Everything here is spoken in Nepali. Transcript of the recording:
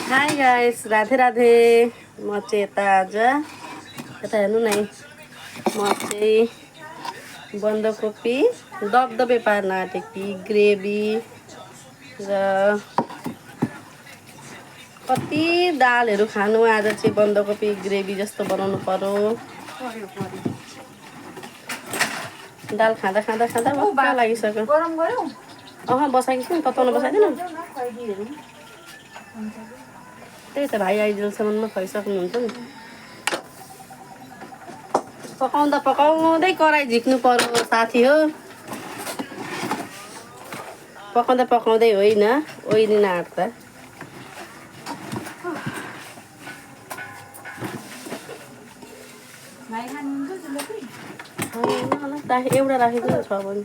High guys, Radhe Radhe. म चाहिँ यता आज यता हेर्नु न है, म चाहिँ बन्दकोपी दबदबे पार्न आँटेँ कि ग्रेभी र कति दालहरू खानु। आज चाहिँ बन्दकोपी ग्रेभी जस्तो बनाउनु पर्यो। दाल खाँदा खाँदा खाँदा भक्का लागिसक्यो। गरम गरौँ बसाइस् नि, तताउन बसाइदिनु। त्यही त भाइ आइजेलसम्ममा खुवाइसक्नुहुन्छ नि। पकाउँदा पकाउँदै कराई झिक्नु पर्यो साथी हो। पकाउँदा पकाउँदै होइन, ओइलिन आँट्दा। भाइ खानुहुन्छ जुलपी? एउटा राखिदिनु छ भने।